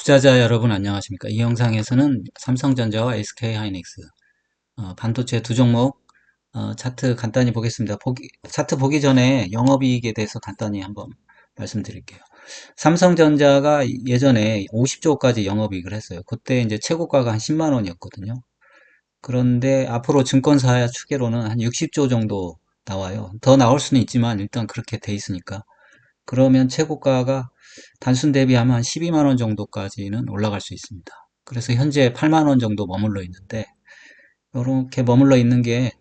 투자자 여러분 안녕하십니까? 이 영상에서는 삼성전자와 SK하이닉스 반도체 두 종목 차트 간단히 보겠습니다. 차트 보기 전에 영업이익에 대해서 간단히 한번 말씀드릴게요. 삼성전자가 예전에 50조까지 영업이익을 했어요. 그때 이제 최고가가 한 10만 원이었거든요. 그런데 앞으로 증권사 추계로는 한 60조 정도 나와요. 더 나올 수는 있지만 일단 그렇게 돼 있으니까. 그러면 최고가가 단순 대비하면 한 12만 원 정도까지는 올라갈 수 있습니다. 그래서 현재 8만 원 정도 머물러 있는데 이렇게 머물러 있는 게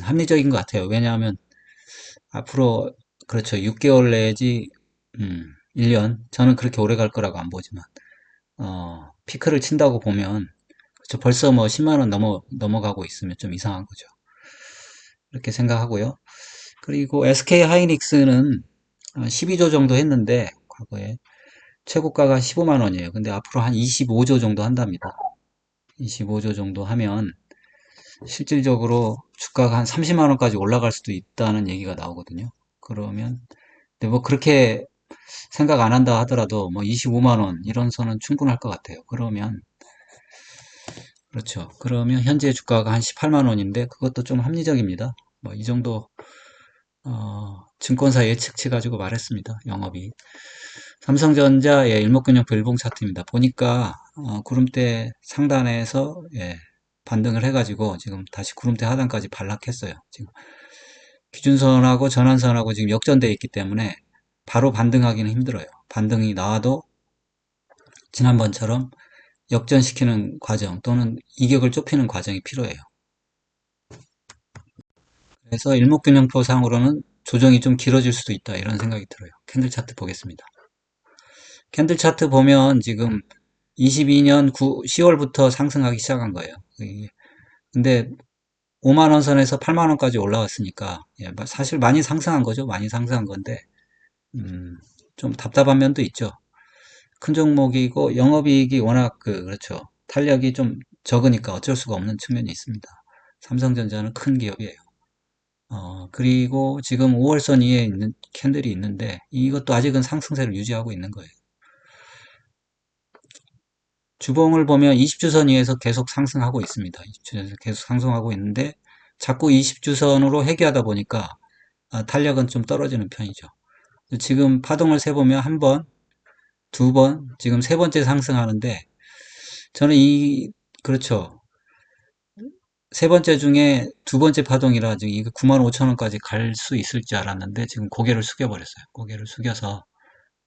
합리적인 것 같아요. 왜냐하면 앞으로 그렇죠. 6개월 내지 1년 저는 그렇게 오래 갈 거라고 안 보지만 피크를 친다고 보면 그렇죠. 벌써 뭐 10만 원 넘어가고 있으면 좀 이상한 거죠. 이렇게 생각하고요. 그리고 SK 하이닉스는 12조 정도 했는데 과거에 최고가가 15만 원이에요. 근데 앞으로 한 25조 정도 한답니다. 25조 정도 하면 실질적으로 주가가 한 30만 원까지 올라갈 수도 있다는 얘기가 나오거든요. 그러면 근데 뭐 그렇게 생각 안 한다 하더라도 뭐 25만 원 이런 선은 충분할 것 같아요. 그러면 그렇죠. 그러면 현재 주가가 한 18만 원인데 그것도 좀 합리적입니다. 뭐 이 정도 증권사 예측치 가지고 말했습니다. 영업이. 삼성전자의 일목균형표 일봉 차트입니다. 보니까 구름대 상단에서 반등을 해가지고 지금 다시 구름대 하단까지 반락했어요. 지금 기준선하고 전환선하고 지금 역전되어 있기 때문에 바로 반등하기는 힘들어요. 반등이 나와도 지난번처럼 역전시키는 과정 또는 이격을 좁히는 과정이 필요해요. 그래서 일목균형표 상으로는 조정이 좀 길어질 수도 있다 이런 생각이 들어요. 캔들 차트 보겠습니다. 캔들 차트 보면 지금 22년 10월부터 상승하기 시작한 거예요. 근데 5만 원 선에서 8만 원까지 올라왔으니까 사실 많이 상승한 거죠. 많이 상승한 건데 좀 답답한 면도 있죠. 큰 종목이고 영업이익이 워낙 그렇죠. 탄력이 좀 적으니까 어쩔 수가 없는 측면이 있습니다. 삼성전자는 큰 기업이에요. 그리고 지금 5월선 위에 있는 캔들이 있는데 이것도 아직은 상승세를 유지하고 있는 거예요. 주봉을 보면 20주선 위에서 계속 상승하고 있습니다. 20주선에서 계속 상승하고 있는데 자꾸 20주선으로 회귀하다 보니까 탄력은 좀 떨어지는 편이죠. 지금 파동을 세보면 한 번, 두 번, 지금 세 번째 상승하는데 저는 그렇죠. 세 번째 중에 두 번째 파동이라 지금 이거 9만 5천 원까지 갈 수 있을 줄 알았는데 지금 고개를 숙여버렸어요. 고개를 숙여서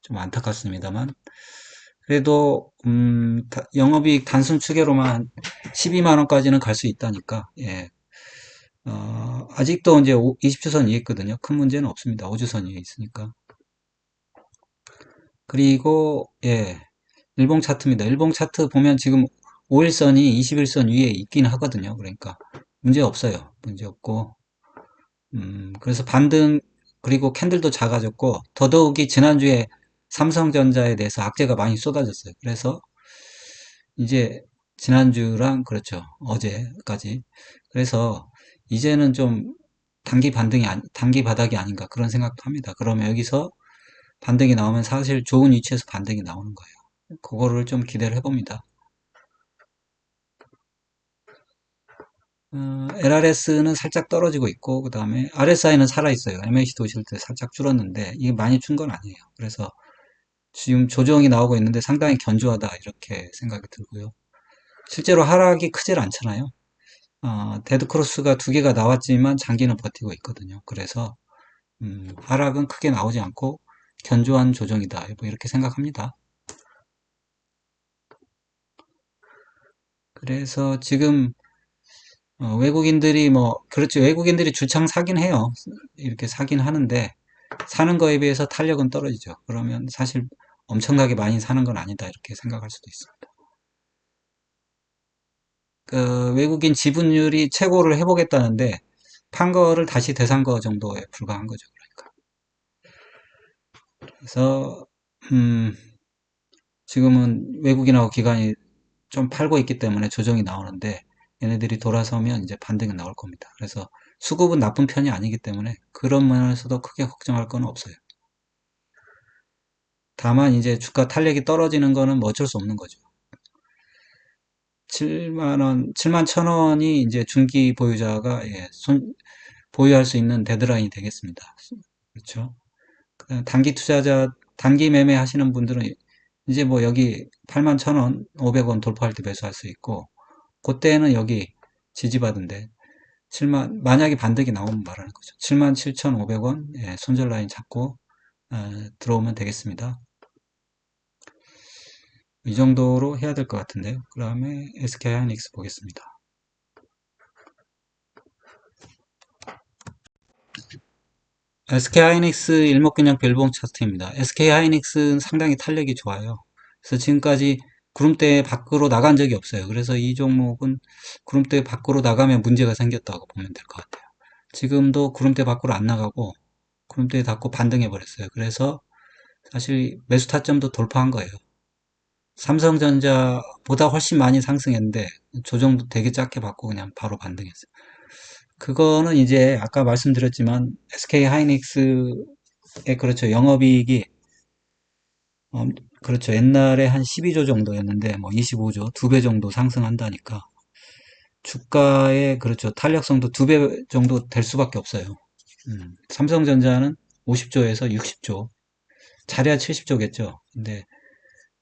좀 안타깝습니다만 그래도 영업이익 단순 추계로만 12만 원까지는 갈 수 있다니까 아직도 이제 20주선 위에 있거든요. 큰 문제는 없습니다. 5주선 위에 있으니까. 그리고 일봉 차트입니다. 일봉 차트 보면 지금 5일선이 21선 위에 있긴 하거든요. 그러니까 문제 없어요. 문제 없고 그래서 반등 그리고 캔들도 작아졌고 더더욱이 지난주에 삼성전자에 대해서 악재가 많이 쏟아졌어요. 그래서 이제 지난주랑 그렇죠. 어제까지. 그래서 이제는 좀 단기 바닥이 아닌가 그런 생각도 합니다. 그러면 여기서 반등이 나오면 사실 좋은 위치에서 반등이 나오는 거예요. 그거를 좀 기대를 해봅니다. LRS는 살짝 떨어지고 있고, 그 다음에 RSI는 살아있어요. MACD 오실 때 살짝 줄었는데, 이게 많이 준 건 아니에요. 그래서 지금 조정이 나오고 있는데 상당히 견조하다, 이렇게 생각이 들고요. 실제로 하락이 크질 않잖아요. 데드크로스가 두 개가 나왔지만 장기는 버티고 있거든요. 그래서, 하락은 크게 나오지 않고 견조한 조정이다. 뭐 이렇게 생각합니다. 그래서 지금 외국인들이 뭐 그렇죠. 외국인들이 주창 사긴 해요. 이렇게 사긴 하는데 사는 거에 비해서 탄력은 떨어지죠. 그러면 사실 엄청나게 많이 사는 건 아니다 이렇게 생각할 수도 있습니다. 그 외국인 지분율이 최고를 해보겠다는데 판 거를 다시 대산 거 정도에 불과한 거죠. 그러니까 그래서 음, 지금은 외국인하고 기관이 좀 팔고 있기 때문에 조정이 나오는데 얘네들이 돌아서면 이제 반등이 나올 겁니다. 그래서 수급은 나쁜 편이 아니기 때문에 그런 면에서도 크게 걱정할 건 없어요. 다만 이제 주가 탄력이 떨어지는 거는 뭐 어쩔 수 없는 거죠. 7만 원, 7만 1천 원이 이제 중기 보유자가 예, 보유할 수 있는 데드라인이 되겠습니다. 그렇죠. 단기 투자자, 단기 매매 하시는 분들은 이제 뭐 여기 8만 1천 원, 500원 돌파할 때 매수할 수 있고, 그때는 여기 지지받은데, 7만, 만약에 반등이 나오면 말하는 거죠. 7만 7,500원, 예, 손절 라인 잡고, 들어오면 되겠습니다. 이 정도로 해야 될 것 같은데요. 그 다음에 SK하이닉스 보겠습니다. SK하이닉스 일목균형 별봉 차트입니다. SK하이닉스는 상당히 탄력이 좋아요. 그래서 지금까지 구름대 밖으로 나간 적이 없어요. 그래서 이 종목은 구름대 밖으로 나가면 문제가 생겼다고 보면 될 것 같아요. 지금도 구름대 밖으로 안 나가고 구름대에 닿고 반등해 버렸어요. 그래서 사실 매수 타점도 돌파한 거예요. 삼성전자보다 훨씬 많이 상승했는데 조정도 되게 작게 받고 그냥 바로 반등했어요. 그거는 이제 아까 말씀드렸지만 SK 하이닉스의 그렇죠. 영업이익이 그렇죠. 옛날에 한 12조 정도였는데 뭐 25조, 2배 정도 상승한다니까 주가의 그렇죠. 탄력성도 2배 정도 될 수밖에 없어요. 삼성전자는 50조에서 60조, 잘해야 70조겠죠. 근데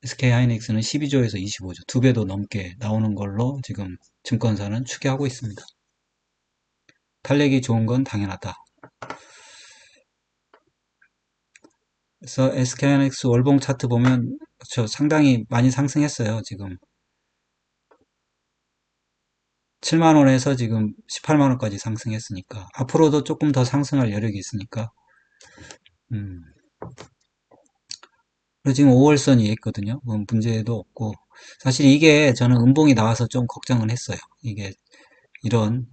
SK 하이닉스는 12조에서 25조, 2배도 넘게 나오는 걸로 지금 증권사는 추계하고 있습니다. 탄력이 좋은 건 당연하다. 그래서 SK하이닉스 월봉 차트 보면 그렇죠. 상당히 많이 상승했어요. 지금 7만 원에서 지금 18만 원까지 상승했으니까 앞으로도 조금 더 상승할 여력이 있으니까 음. 그리고 지금 5월선이 있거든요. 문제도 없고 사실 이게 저는 음봉이 나와서 좀 걱정은 했어요. 이게 이런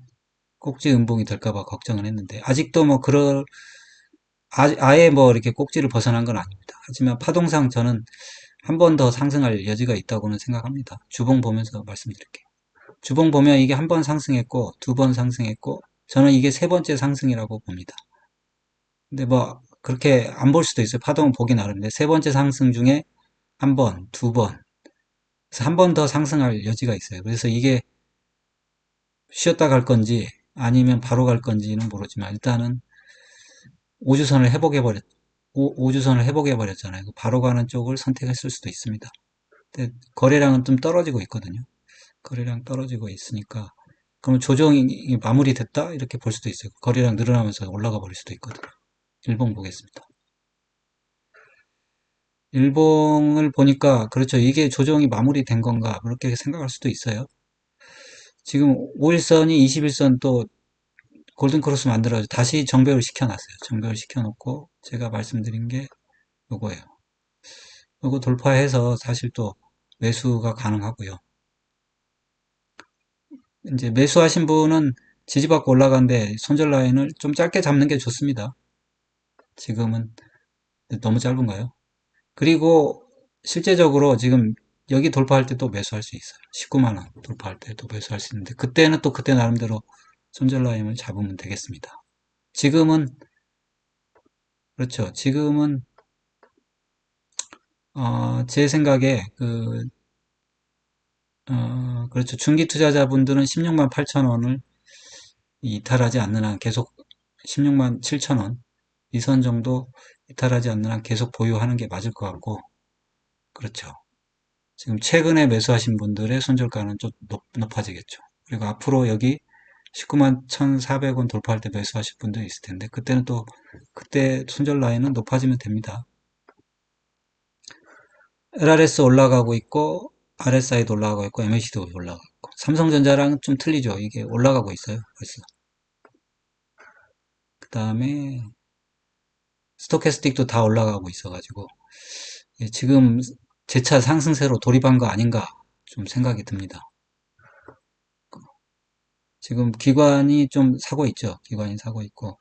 꼭지 음봉이 될까봐 걱정은 했는데 아직도 뭐 그럴 아예 뭐 이렇게 꼭지를 벗어난 건 아닙니다. 하지만 파동상 저는 한 번 더 상승할 여지가 있다고는 생각합니다. 주봉 보면서 말씀드릴게요. 주봉 보면 이게 한 번 상승했고, 두 번 상승했고, 저는 이게 세 번째 상승이라고 봅니다. 근데 뭐, 그렇게 안 볼 수도 있어요. 파동은 보기 나름인데, 세 번째 상승 중에 한 번, 두 번, 그래서 한 번 더 상승할 여지가 있어요. 그래서 이게 쉬었다 갈 건지, 아니면 바로 갈 건지는 모르지만, 일단은 5주선을 회복해버렸, 5주선을 회복해버렸잖아요. 바로 가는 쪽을 선택했을 수도 있습니다. 근데 거래량은 좀 떨어지고 있거든요. 거래량 떨어지고 있으니까 그럼 조정이 마무리됐다 이렇게 볼 수도 있어요. 거래량 늘어나면서 올라가 버릴 수도 있거든요. 일봉 보겠습니다. 일봉을 보니까 그렇죠. 이게 조정이 마무리된 건가 그렇게 생각할 수도 있어요. 지금 5일선이 21선 또 골든크로스 만들어서 다시 정배를 시켜놨어요. 정배를 시켜놓고 제가 말씀드린 게 요거예요. 요거 돌파해서 사실 또 매수가 가능하고요. 이제 매수하신 분은 지지받고 올라간데 손절 라인을 좀 짧게 잡는 게 좋습니다. 지금은 너무 짧은가요? 그리고 실제적으로 지금 여기 돌파할 때 또 매수할 수 있어요. 19만 원 돌파할 때 또 매수할 수 있는데 그때는 또 그때 나름대로 손절 라인을 잡으면 되겠습니다. 지금은 그렇죠. 지금은 제 생각에 그렇죠. 중기 투자자분들은 16만 8천 원을 이탈하지 않는 한 계속 16만 7천 원 이 선 정도 이탈하지 않는 한 계속 보유하는 게 맞을 것 같고 그렇죠. 지금 최근에 매수하신 분들의 손절가는 좀 높아지겠죠. 그리고 앞으로 여기 19만 1,400원 돌파할 때 매수하실 분도 있을 텐데 그때는 또 그때 손절 라인은 높아지면 됩니다. LRS 올라가고 있고 RSI도 올라가고 있고 MACD도 올라가고 있고 삼성전자랑 좀 틀리죠. 이게 올라가고 있어요. 벌써. 그 다음에 스토캐스틱도 다 올라가고 있어가지고 지금 재차 상승세로 돌입한 거 아닌가 좀 생각이 듭니다. 지금 기관이 좀 사고 있죠. 기관이 사고 있고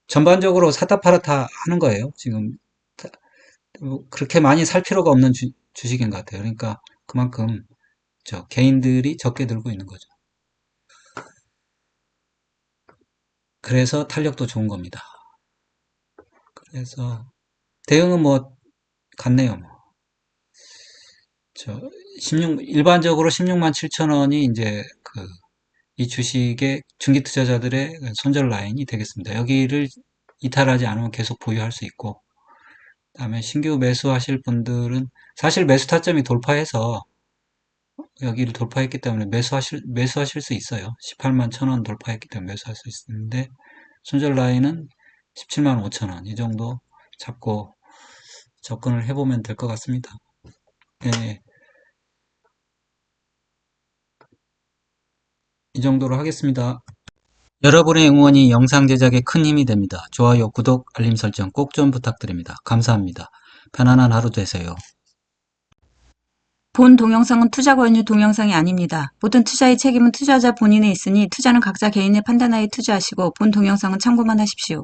전반적으로 사다 팔았다 하는 거예요. 지금 뭐 그렇게 많이 살 필요가 없는 주식인 것 같아요. 그러니까 그만큼 개인들이 적게 들고 있는 거죠. 그래서 탄력도 좋은 겁니다. 그래서 대응은 뭐 같네요. 뭐. 저, 16, 일반적으로 16만 7천 원이 이제 이 주식의 중기 투자자들의 손절 라인이 되겠습니다. 여기를 이탈하지 않으면 계속 보유할 수 있고, 그다음에 신규 매수하실 분들은 사실 매수 타점이 돌파해서 여기를 돌파했기 때문에 매수하실 수 있어요. 18만 1천 원 돌파했기 때문에 매수할 수 있는데, 손절 라인은 17만 5천 원, 이 정도 잡고 접근을 해보면 될 것 같습니다. 네, 이 정도로 하겠습니다. 여러분의 응원이 영상 제작에 큰 힘이 됩니다. 좋아요, 구독, 알림 설정 꼭 좀 부탁드립니다. 감사합니다. 편안한 하루 되세요. 본 동영상은 투자 권유 동영상이 아닙니다. 모든 투자의 책임은 투자자 본인에 있으니 투자는 각자 개인의 판단하에 투자하시고 본 동영상은 참고만 하십시오.